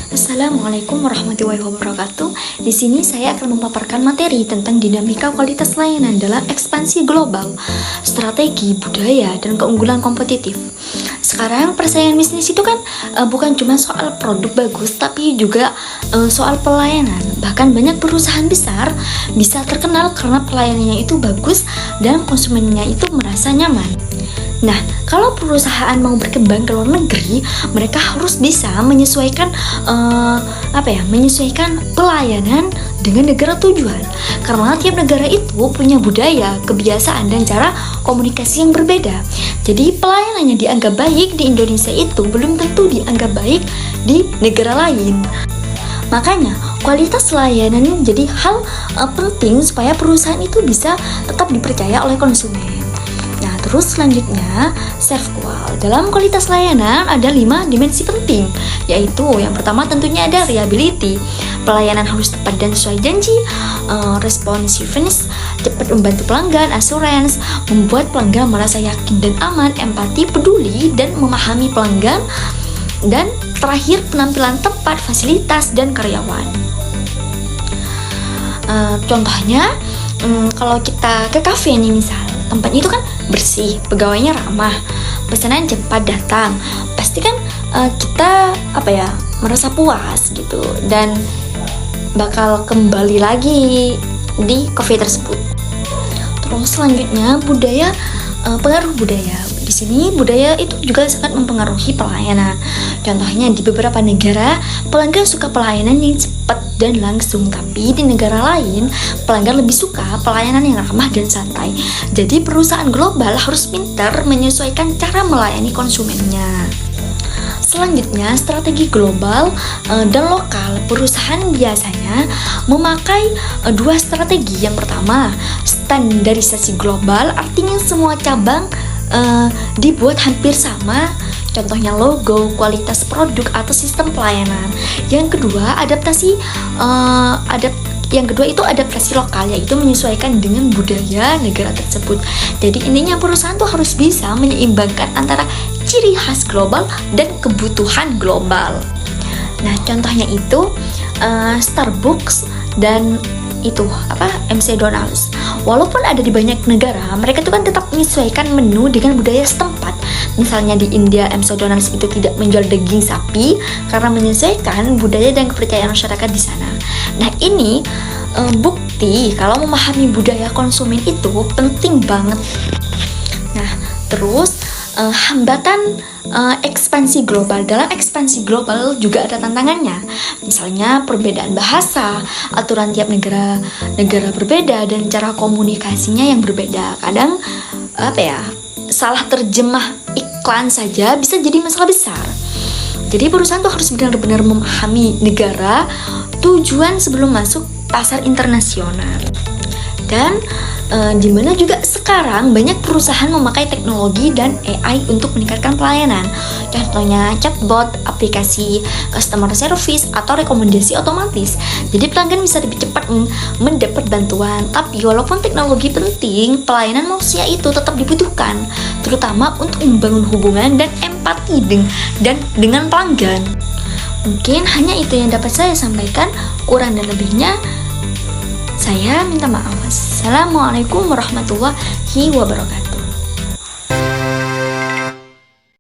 Assalamualaikum warahmatullahi wabarakatuh. Di sini saya akan memaparkan materi tentang dinamika kualitas layanan dalam ekspansi global, strategi, budaya, dan keunggulan kompetitif. Sekarang persaingan bisnis itu kan bukan cuma soal produk bagus, tapi juga soal pelayanan. Bahkan banyak perusahaan besar bisa terkenal karena pelayanannya itu bagus dan konsumennya itu merasa nyaman. Nah, kalau perusahaan mau berkembang ke luar negeri, mereka harus bisa menyesuaikan menyesuaikan pelayanan dengan negara tujuan. Karena tiap negara itu punya budaya, kebiasaan, dan cara komunikasi yang berbeda. Jadi pelayanannya dianggap baik di Indonesia itu belum tentu dianggap baik di negara lain. Makanya kualitas layanan menjadi hal penting supaya perusahaan itu bisa tetap dipercaya oleh konsumen. Nah, terus selanjutnya serve qual. Dalam kualitas layanan ada 5 dimensi penting, yaitu yang pertama tentunya ada reliability. Pelayanan harus tepat dan sesuai janji, responsiveness, cepat membantu pelanggan, assurance, membuat pelanggan merasa yakin dan aman, empati, peduli, dan memahami pelanggan, dan terakhir penampilan tempat, fasilitas, dan karyawan. Contohnya, kalau kita ke kafe nih misal, tempatnya itu kan bersih, pegawainya ramah, pesanan cepat datang, pasti kan kita merasa puas gitu dan bakal kembali lagi di cafe tersebut. Terus selanjutnya budaya, pengaruh budaya. Di sini budaya itu juga sangat mempengaruhi pelayanan. Contohnya di beberapa negara pelanggan suka pelayanan yang cepat dan langsung, tapi di negara lain pelanggan lebih suka pelayanan yang ramah dan santai. Jadi perusahaan global harus pintar menyesuaikan cara melayani konsumennya. Selanjutnya, strategi global dan lokal. Perusahaan biasanya memakai 2 strategi. Yang pertama, standarisasi global, artinya semua cabang dibuat hampir sama, contohnya logo, kualitas produk, atau sistem pelayanan. Yang kedua, itu adaptasi lokal, yaitu menyesuaikan dengan budaya negara tersebut. Jadi intinya perusahaan tuh harus bisa menyeimbangkan antara ciri khas global dan kebutuhan global. Nah, contohnya itu Starbucks dan MC Donald's. Walaupun ada di banyak negara, mereka itu kan tetap menyesuaikan menu dengan budaya setempat. Misalnya di India, MC Donald's itu tidak menjual daging sapi karena menyesuaikan budaya dan kepercayaan masyarakat di sana. Nah, ini bukti kalau memahami budaya konsumen itu penting banget. Nah, terus hambatan ekspansi global. Dalam ekspansi global juga ada tantangannya. Misalnya perbedaan bahasa, aturan tiap negara berbeda, dan cara komunikasinya yang berbeda. Kadang salah terjemah iklan saja bisa jadi masalah besar. Jadi perusahaan tuh harus benar-benar memahami negara tujuan sebelum masuk pasar internasional. Dan dimana juga sekarang banyak perusahaan memakai teknologi dan AI untuk meningkatkan pelayanan. Contohnya chatbot, aplikasi customer service, atau rekomendasi otomatis. Jadi pelanggan bisa lebih cepat mendapat bantuan. Tapi walaupun teknologi penting, pelayanan manusia itu tetap dibutuhkan, terutama untuk membangun hubungan dan empati dengan pelanggan. Mungkin hanya itu yang dapat saya sampaikan. Kurang dan lebihnya saya minta maaf. Assalamualaikum warahmatullahi wabarakatuh.